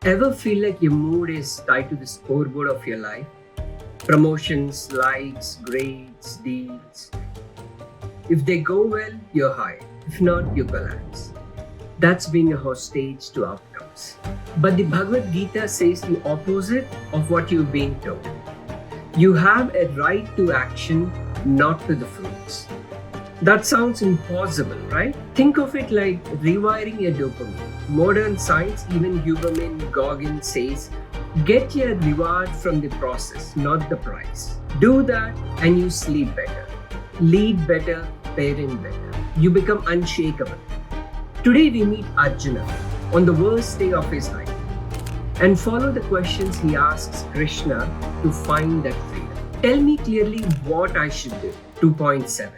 Ever feel like your mood is tied to the scoreboard of your life? Promotions, likes, grades, deals. If they go well, you're high. If not, you collapse. That's being a hostage to outcomes. But the Bhagavad Gita says the opposite of what you've been told. You have a right to action, not to the fruits. That sounds impossible, right? Think of it like rewiring your dopamine. Modern science, even Huberman Goggins says, get your reward from the process, not the price. Do that and you sleep better. Lead better, parent better. You become unshakable. Today we meet Arjuna on the worst day of his life and follow the questions he asks Krishna to find that freedom. Tell me clearly what I should do. 2.7.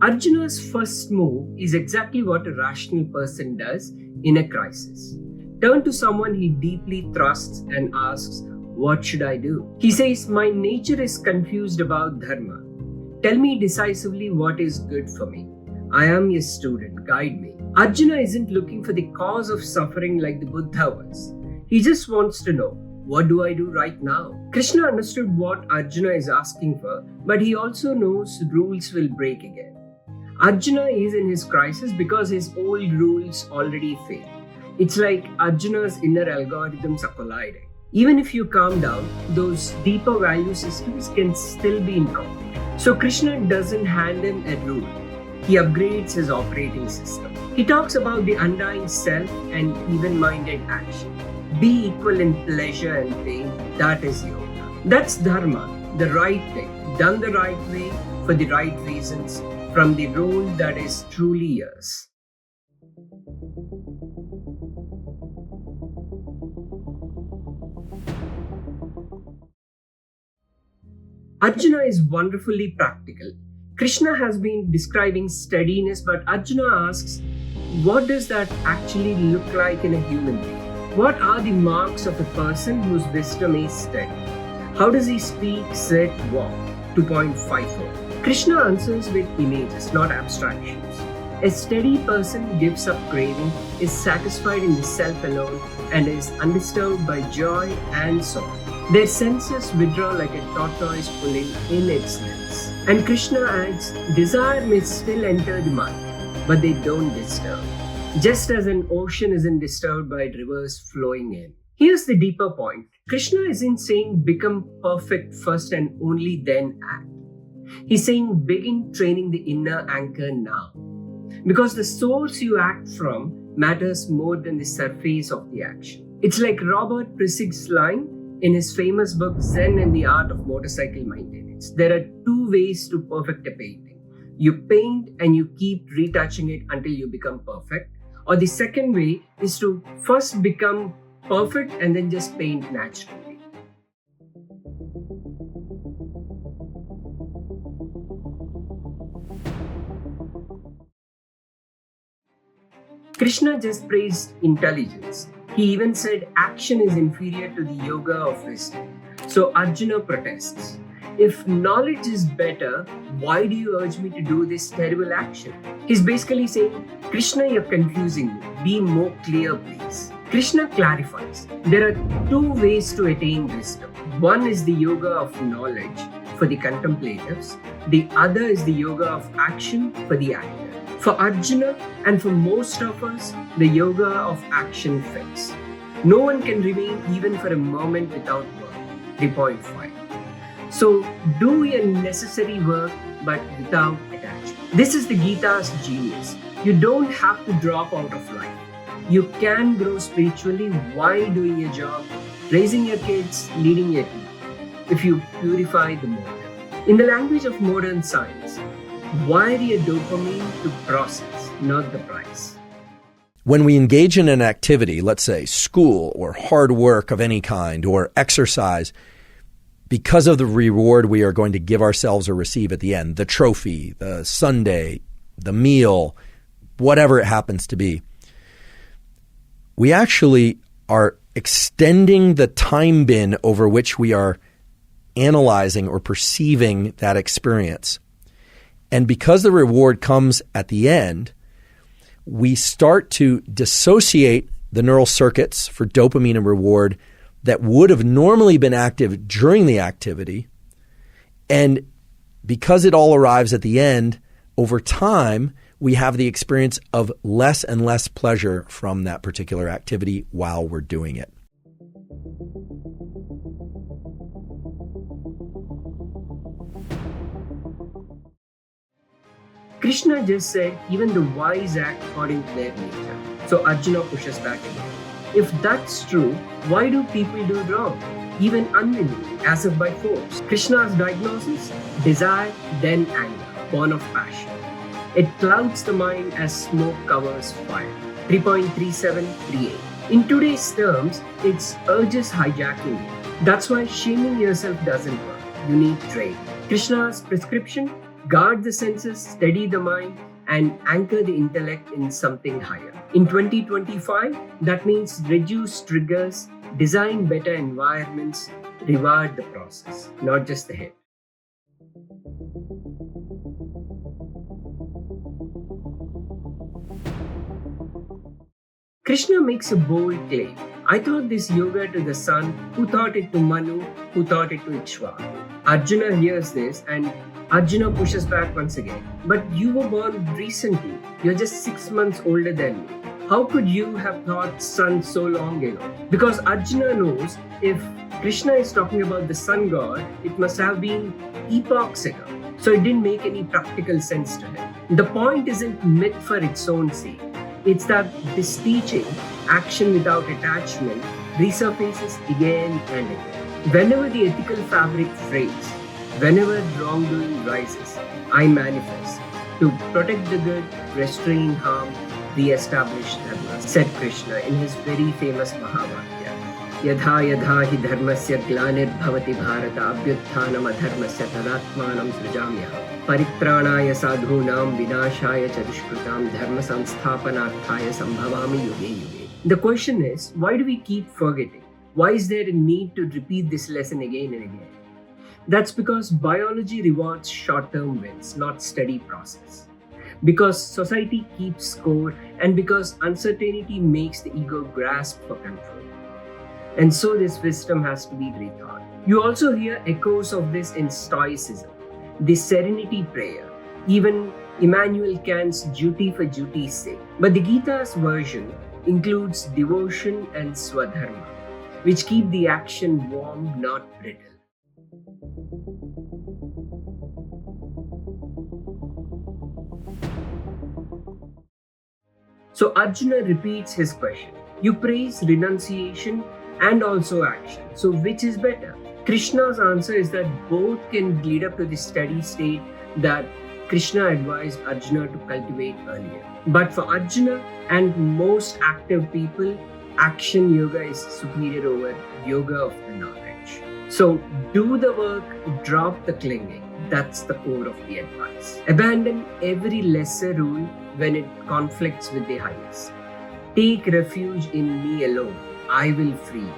Arjuna's first move is exactly what a rational person does in a crisis. Turn to someone he deeply trusts and asks, "What should I do?" He says, "My nature is confused about dharma. Tell me decisively what is good for me. I am your student, guide me." Arjuna isn't looking for the cause of suffering like the Buddha was. He just wants to know, what do I do right now? Krishna understood what Arjuna is asking for, but he also knows rules will break again. Arjuna is in his crisis because his old rules already fail. It's like Arjuna's inner algorithms are colliding. Even if you calm down, those deeper value systems can still be in conflict. So Krishna doesn't hand him a rule. He upgrades his operating system. He talks about the undying self and even-minded action. Be equal in pleasure and pain, that is yoga. That's dharma, the right thing, done the right way, for the right reasons, from the role that is truly yours. Arjuna is wonderfully practical. Krishna has been describing steadiness, but Arjuna asks, what does that actually look like in a human being? What are the marks of a person whose wisdom is steady? How does he speak, sit, walk? 2.54. Krishna answers with images, not abstractions. A steady person gives up craving, is satisfied in the self alone, and is undisturbed by joy and sorrow. Their senses withdraw like a tortoise pulling in its nets. And Krishna adds, desire may still enter the mind, but they don't disturb. Just as an ocean isn't disturbed by rivers flowing in. Here's the deeper point. Krishna isn't saying become perfect first and only then act. He's saying begin training the inner anchor now. Because the source you act from matters more than the surface of the action. It's like Robert Prissig's line in his famous book Zen and the Art of Motorcycle Maintenance. There are two ways to perfect a painting. You paint and you keep retouching it until you become perfect. Or the second way is to first become perfect and then just paint naturally. Krishna just praised intelligence. He even said action is inferior to the yoga of wisdom. So Arjuna protests. If knowledge is better, why do you urge me to do this terrible action? He's basically saying, Krishna, you're confusing me. Be more clear, please. Krishna clarifies. There are two ways to attain wisdom. One is the yoga of knowledge for the contemplatives. The other is the yoga of action for the actor. For Arjuna and for most of us, the yoga of action fits. No one can remain even for a moment without work. 3.5. So do your necessary work but without attachment. This is the Gita's genius. You don't have to drop out of life. You can grow spiritually while doing your job, raising your kids, leading your team, if you purify the motive. In the language of modern science, wire your dopamine to process, not the price. When we engage in an activity, let's say school or hard work of any kind or exercise, because of the reward we are going to give ourselves or receive at the end, the trophy, the sundae, the meal, whatever it happens to be, we actually are extending the time bin over which we are analyzing or perceiving that experience. And because the reward comes at the end, we start to dissociate the neural circuits for dopamine and reward that would have normally been active during the activity. And because it all arrives at the end, over time, we have the experience of less and less pleasure from that particular activity while we're doing it. Krishna just said even the wise act according to their nature. So Arjuna pushes back again. If that's true, why do people do wrong? Even unwillingly, as if by force. Krishna's diagnosis? Desire, then anger, born of passion. It clouds the mind as smoke covers fire. 3.3738. In today's terms, it's urges hijacking you. That's why shaming yourself doesn't work. You need training. Krishna's prescription? Guard the senses, steady the mind, and anchor the intellect in something higher. In 2025, that means reduce triggers, design better environments, reward the process, not just the head. Krishna makes a bold claim. I taught this yoga to the sun, who taught it to Manu, who taught it to Ikshvaku. Arjuna hears this and Arjuna pushes back once again. But you were born recently. You're just 6 months older than me. How could you have taught sun so long ago? Because Arjuna knows if Krishna is talking about the sun god, it must have been epochs ago. So it didn't make any practical sense to him. The point isn't myth for its own sake. It's that this teaching, action without attachment, resurfaces again and again. Whenever the ethical fabric frays, whenever wrongdoing rises, I manifest to protect the good, restrain harm, re-establish dharma, said Krishna in his very famous Mahavakya. Yadha yadha hi dharmasya glanir-bhavati bharata abhyutthanam adharmasya tadatmanam srijamyaham. Paripranaya sadhunam vinashaya cha dushkritam dharma samsthapanarthaya sambhavami yuge yuge. The question is, why do we keep forgetting? Why is there a need to repeat this lesson again and again? That's because biology rewards short-term wins, not steady process. Because society keeps score, and because uncertainty makes the ego grasp for control. And so this wisdom has to be rethought. You also hear echoes of this in Stoicism, the serenity prayer, even Immanuel Kant's duty for duty's sake. But the Gita's version includes devotion and swadharma, which keep the action warm, not brittle. So Arjuna repeats his question. You praise renunciation and also action. So which is better? Krishna's answer is that both can lead up to the steady state that Krishna advised Arjuna to cultivate earlier. But for Arjuna and most active people, action yoga is superior over yoga of the knowledge. So do the work, drop the clinging. That's the core of the advice. Abandon every lesser rule when it conflicts with the highest. Take refuge in me alone. I will free you.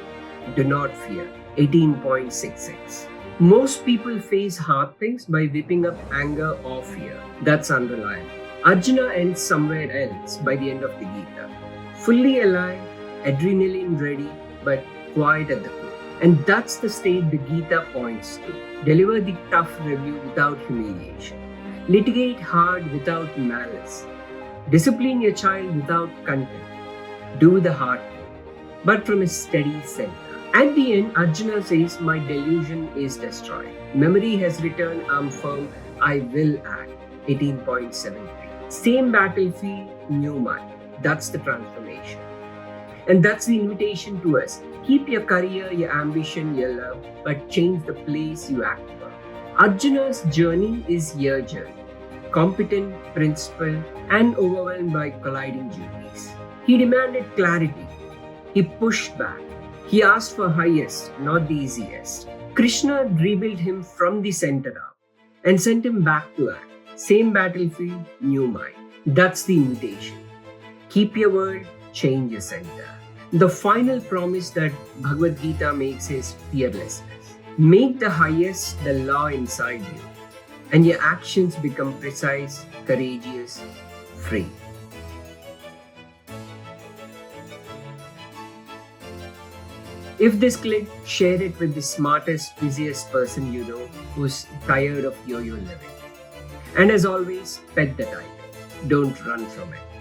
Do not fear. 18.66. Most people face hard things by whipping up anger or fear. That's unreliable. Arjuna ends somewhere else by the end of the Gita. Fully alive, adrenaline ready, but quiet at the core. And that's the state the Gita points to. Deliver the tough review without humiliation. Litigate hard without malice. Discipline your child without contempt. Do the hard thing, but from a steady center. At the end, Arjuna says, my delusion is destroyed. Memory has returned, I'm firm, I will act. 18.73. Same battlefield, new mind. That's the transformation. And that's the invitation to us. Keep your career, your ambition, your love, but change the place you act for. Arjuna's journey is your journey. Competent, principled, and overwhelmed by colliding duties. He demanded clarity. He pushed back. He asked for highest, not the easiest. Krishna rebuilt him from the center up and sent him back to act. Same battlefield, new mind. That's the invitation. Keep your word, change your center. The final promise that Bhagavad Gita makes is fearlessness. Make the highest the law inside you, and your actions become precise, courageous, free. If this clicked, share it with the smartest, busiest person you know who's tired of yo-yo living. And as always, pet the tiger. Don't run from it.